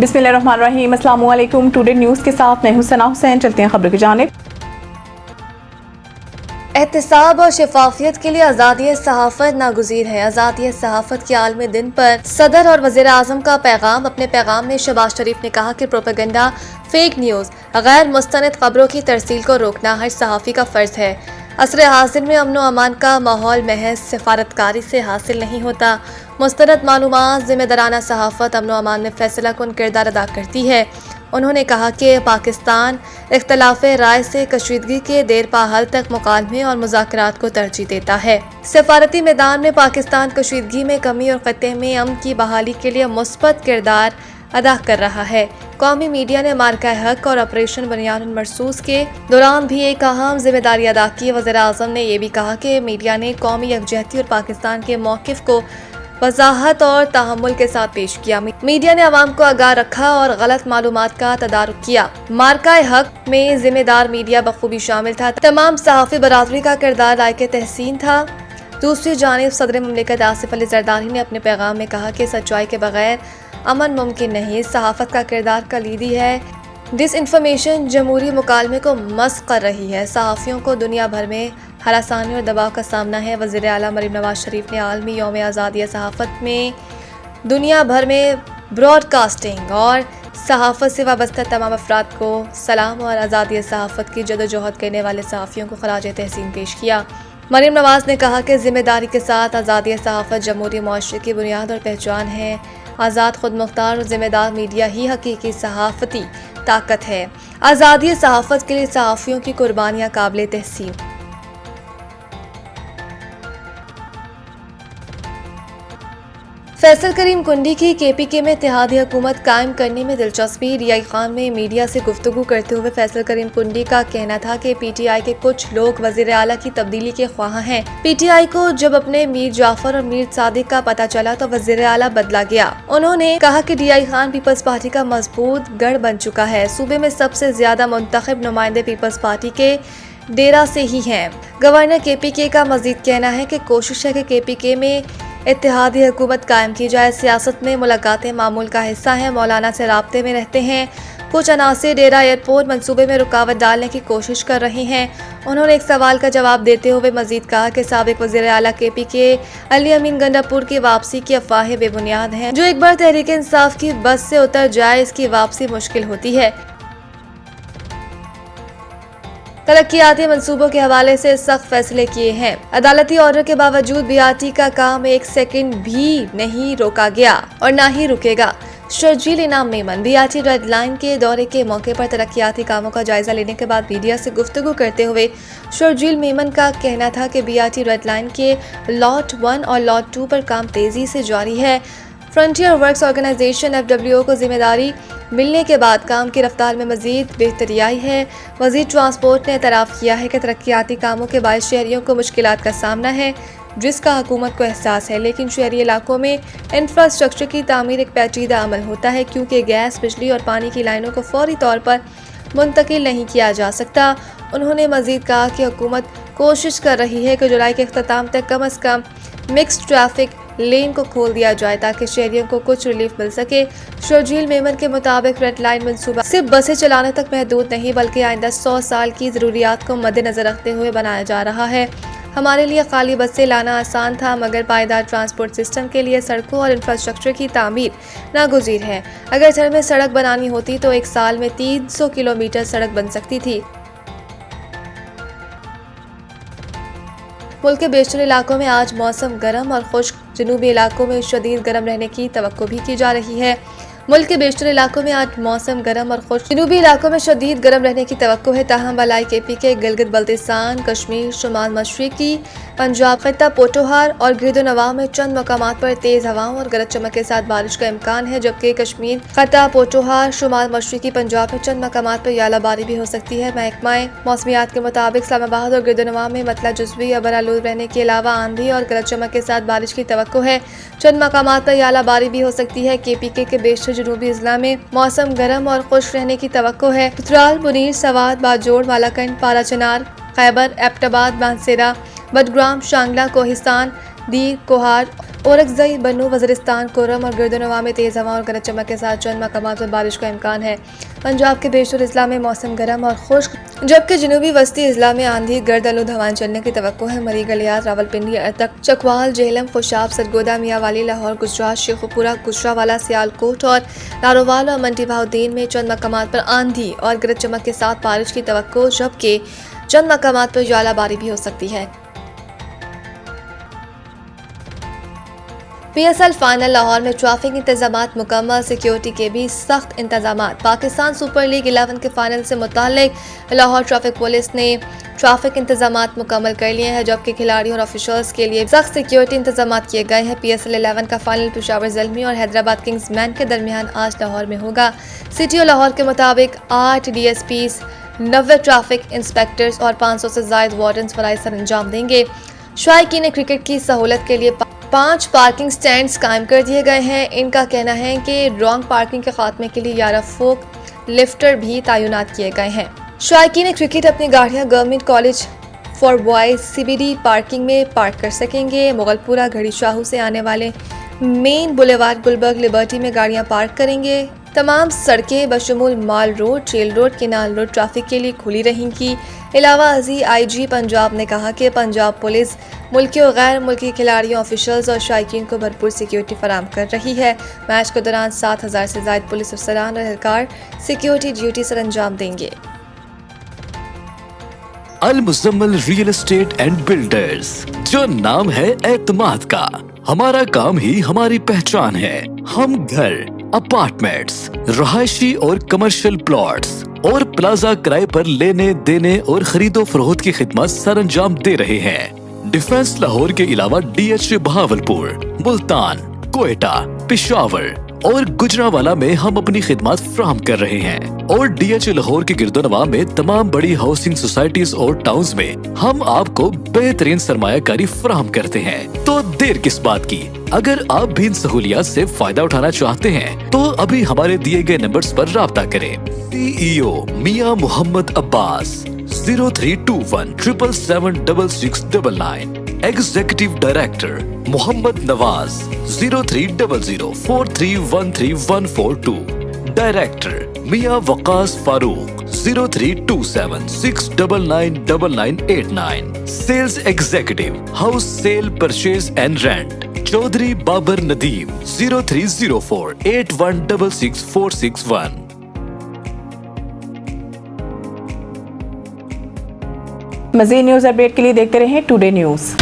बिस्मिल्लाहिर्रहमानिर्रहीम। अस्सलाम वालेकुम। टुडे न्यूज़ के साथ मैं हूं सना हुसैन। चलते हैं खबरों की जानिब। एहतिसाब और शफाफियत के लिए आज़ादी सहाफ़त नागुज़ीर है। आज़ादी सहाफ़त के आलमी दिन पर सदर और वज़ीर आज़म का पैगाम। अपने पैगाम में शहबाज शरीफ ने कहा कि प्रोपेगेंडा, फेक न्यूज़, गैर मुस्तनद खबरों की तरसील को रोकना हर सहाफ़ी का फ़र्ज़ है। असर हासिल में अमन व अमान का माहौल महज सिफारतकारी से हासिल नहीं होता। मुस्तनद मालूमात, ज़िम्मेदाराना सहाफ़त अमन व अमान में फ़ैसला कुन किरदार अदा करती है। उन्होंने कहा कि पाकिस्तान इख्तलाफ राय से कशीदगी के देर पा हल तक मुकालमे और मुज़ाकरात को तरजीह देता है। सफारती मैदान में पाकिस्तान कशीदगी में कमी और खत्ते में अमन की बहाली के लिए मुस्बत किरदार अदा कर रहा है। कौमी मीडिया ने मार्का हक और ऑपरेशन बुनियादुल मरसूस के दौरान भी एक अहम जिम्मेदारी अदा की। वज़ीर आज़म ने यह भी कहा कि मीडिया ने कौमी यकजहती और पाकिस्तान के मौक़िफ़ को वज़ाहत और तहम्मुल के साथ पेश किया। मीडिया ने आवाम को आगाह रखा और गलत मालूमात का तदारुक किया। मार्का हक में जिम्मेदार मीडिया बखूबी शामिल था। तमाम सहाफ़ी बरादरी का किरदार लायक तहसीन था। दूसरी जानिब सदर मुमलिकत आसिफ अली ज़रदारी ने अपने पैगाम में कहा कि सच्चाई के बगैर अमन मुमकिन नहीं। सहाफ़त का किरदार कलीदी है। डिस इन्फॉर्मेशन जमहूरी मुकालमे को मस्ख़ कर रही है। सहाफ़ियों को दुनिया भर में हरासानी और दबाव का सामना है। वज़ीर आला मरीम नवाज शरीफ ने आलमी यौम आज़ादी सहाफ़त में दुनिया भर में ब्रॉडकास्टिंग और सहाफ़त से वाबस्ता तमाम अफराद को सलाम और आज़ादी सहाफ़त की जदोजहद करने वाले सहाफ़ियों को खराज तहसीन पेश किया। मरीम नवाज ने कहा कि ज़िम्मेदारी के साथ आज़ादी सहाफ़त जमहूरी मुआशरे की बुनियाद और पहचान है। आज़ाद, खुद मुख्तार और ज़िम्मेदार मीडिया ही हकीकी सहाफ़ती ताकत है। आज़ादी सहाफ़त के लिए सहाफ़ियों की कुर्बानियाँ काबिल तहसीन। फैसल करीम कुंडी की KPK में इत्तेहादी हुकूमत कायम करने में दिलचस्पी। रियाई खान में मीडिया से गुफ्तगू करते हुए फैसल करीम कुंडी का कहना था कि PTI के कुछ लोग वज़ीर आला की तब्दीली के ख्वाह हैं। PTI को जब अपने मीर जाफर और मीर सादिक का पता चला तो वज़ीर आला बदला गया। उन्होंने कहा कि DI खान पीपल्स पार्टी का मजबूत गढ़ बन चुका है। सूबे में सबसे ज्यादा मुंतखब नुमाइंदे पीपल्स पार्टी के डेरा से ही हैं। गवर्नर KPK का मजीद कहना है कि कोशिश है कि KPK में इत्तेहादी हुकूमत कायम की जाए। सियासत में मुलाकातें मामूल का हिस्सा हैं। मौलाना से राब्ते में रहते हैं। कुछ अनासिर डेरा एयरपोर्ट मंसूबे में रुकावट डालने की कोशिश कर रहे हैं। उन्होंने एक सवाल का जवाब देते हुए मजीद कहा कि साबिक वज़ीर आला KPK अली अमीन गंडापुर की वापसी की अफवाहें बेबुनियाद हैं। जो एक बार तहरीक इंसाफ की बस से उतर जाए, इसकी वापसी मुश्किल होती है। तरक्याती मंसूबों के हवाले से सख्त फैसले किए हैं। अदालती ऑर्डर के बावजूद BRT का काम एक सेकंड भी नहीं रोका गया और न ही रुकेगा। शर्जील इनाम मेमन BRT रेड लाइन के दौरे के मौके पर तरक्याती कामों का जायजा लेने के बाद मीडिया से गुफ्तगू करते हुए शर्जील मेमन का कहना था कि BRT रेड लाइन के लॉट 1 और लॉट 2 पर काम तेजी से जारी है। फ्रंटियर वर्क्स ऑर्गेनाइजेशन FWO को जिम्मेदारी मिलने के बाद काम की रफ्तार में मजीद बेहतरी आई है। वज़ीर ट्रांसपोर्ट ने एतराफ़ किया है कि तरक्याती कामों के बायस शहरियों को मुश्किलात का सामना है, जिसका हुकूमत को एहसास है। लेकिन शहरी इलाकों में इंफ्रास्ट्रक्चर की तामीर एक पेचीदा अमल होता है, क्योंकि गैस, बिजली और पानी की लाइनों को फौरी तौर पर मुंतकिल नहीं किया जा सकता। उन्होंने मजीद कहा कि हुकूमत कोशिश कर रही है कि जुलाई के अख्ताम तक कम अज़ कम मिक्स्ड ट्रैफिक लेन को खोल दिया जाए ताकि शहरियों को कुछ रिलीफ मिल सके। शर्जील मेमन के मुताबिक रेड लाइन मंसूबा सिर्फ बसें चलाने तक महदूद नहीं, बल्कि आइंदा 100 साल की ज़रूरियात को मद्देनज़र रखते हुए बनाया जा रहा है। हमारे लिए खाली बसें लाना आसान था, मगर पायदार ट्रांसपोर्ट सिस्टम के लिए सड़कों और इंफ्रास्ट्रक्चर की तामीर नागुज़ीर है। अगर शहर में सड़क बनानी होती तो एक साल में 300 किलोमीटर सड़क बन सकती थी। मुल्क के बेशतर इलाकों में आज मौसम गर्म और खुश्क। जनूबी इलाकों में शदीद गर्म रहने की तवक्को भी की जा रही है। मुल्क के बेशतर इलाकों में आज मौसम गर्म और खुश्क। जनूबी इलाकों में शदीद गर्म रहने की तवक्को है। ताहम बलाई KPK, गिलगित बल्तिस्तान, कश्मीर, शुमाल मशरिकी पंजाब, खित्ता पोटोहार और गिरदोनवा में चंद मकामात पर तेज हवाओं और गरज चमक के साथ बारिश का इम्कान है, जबकि कश्मीर, खित्ता पोटोहार, शुमाल मशरिकी पंजाब में चंद मकामात पर यालाबारी भी हो सकती है। महकमा मौसमियात के मुताबिक इस्लामाबाद और गिरदोनवा में मतला जुज़वी अबर आलूद रहने के अलावा आंधी और गरज चमक के साथ बारिश की तवक्को है। चंद मकामात पर यालाबारी भी हो सकती है। KPK के बेशतर जनूबी अजला में मौसम गर्म और खुश्क रहने की तवक्को है। चित्राल, मुनीर, सवात, बाजोड़, मालाकंड, पारा चनार, खैबर, एबटाबाद, मानसेरा, बडग्राम, शांगला, कोहिस्तान, دی کوہاٹ، اورکزئی، بنو، وزیرستان، کورم اور گردنواں میں تیز ہوا اور گرج چمک کے ساتھ چند مقامات پر بارش کا امکان ہے۔ پنجاب کے بیشتر اضلاع میں موسم گرم اور خشک، جبکہ جنوبی وسطی اضلاع میں آندھی گرد آلود ہوائیں چلنے کی توقع ہے۔ مری، گلیات، راولپنڈی، ارتک، چکوال، جہلم، خوشاب، سرگودا، میاں والی، لاہور، گجرات، شیخوپورہ، گجرانوالہ، سیالکوٹ اور نارووال اور منڈی بہاؤدین میں چند مقامات پر آندھی اور گرج چمک کے ساتھ بارش کی توقع، جبکہ چند مقامات پر ژالہ باری بھی ہو سکتی ہے۔ P S L final Lahore میں ٹریفک انتظامات مکمل، سیکیورٹی کے بھی سخت انتظامات۔ پاکستان سپر لیگ 11 کے فائنل سے متعلق لاہور ٹریفک پولیس نے ٹریفک انتظامات مکمل کر لیے ہیں، جبکہ کھلاڑیوں اور آفیشلز کے لیے سخت سیکیورٹی انتظامات کیے گئے ہیں۔ پی ایس ایل 11 کا فائنل پشاور زلمی اور حیدرآباد کنگز مین کے درمیان آج لاہور میں ہوگا۔ سٹی اور لاہور کے مطابق 8 D S Ps, 90 traffic inspectors اور 500 سے زائد وارڈنز فرائض سر انجام دیں گے۔ شائقین کرکٹ کی سہولت کے لیے 5 پارکنگ سٹینڈز قائم کر دیے گئے ہیں۔ ان کا کہنا ہے کہ رانگ پارکنگ کے خاتمے کے لیے 11 فوک لفٹر بھی تعینات کیے گئے ہیں۔ شائقین کرکٹ اپنی گاڑیاں government college for boys C B D parking میں پارک کر سکیں گے۔ مغل پورہ، گھڑی شاہو سے آنے والے مین بولیوارڈ، گلبرگ، لبرٹی میں گاڑیاں پارک کریں گے۔ تمام سڑکیں بشمول mall road, rail road, canal road traffic کے لیے کھلی رہیں گی۔ علاوہ ازیں آئی جی پنجاب نے کہا کہ پنجاب پولیس ملکی اور غیر ملکی کھلاڑیوں، آفیشلز اور شائقین کو بھرپور سیکیورٹی فراہم کر رہی ہے۔ میچ کے دوران 7000 سے زائد پولیس افسران اور اہلکار سیکیورٹی ڈیوٹی سر انجام دیں گے۔ المزمل ریئل اسٹیٹ اینڈ بلڈرز، جو نام ہے اعتماد کا، ہمارا کام ہی ہماری پہچان ہے۔ ہم گھر، اپارٹمنٹس، رہائشی اور کمرشل پلاٹس اور پلازا کرائے پر لینے، دینے اور خرید و فروخت کی خدمات سر انجام دے رہے ہیں۔ ڈیفنس لاہور کے علاوہ ڈی ایچ بہاولپور، ملتان، کوئٹہ، پشاور اور گجرانوالہ میں ہم اپنی خدمات فراہم کر رہے ہیں، اور ڈی ایچ لاہور کے گرد و نواح میں تمام بڑی ہاؤسنگ سوسائٹیز اور ٹاؤنز میں ہم آپ کو بہترین سرمایہ کاری فراہم کرتے ہیں۔ تو دیر کس بات کی؟ اگر آپ بھی ان سہولیات سے فائدہ اٹھانا چاہتے ہیں تو ابھی ہمارے دیے گئے نمبرز پر رابطہ کریں۔ سی E O Mian Muhammad Abbas 0321 7776699، executive director Muhammad Nawaz 030043134142، director Mian Waqas Farooq 0327699989، sales executive house sale purchase and rent Chaudhry Babar Nadeem 030481666461۔ مزید نیوز اپڈیٹ کے لیے دیکھتے رہیں ٹوڈے نیوز۔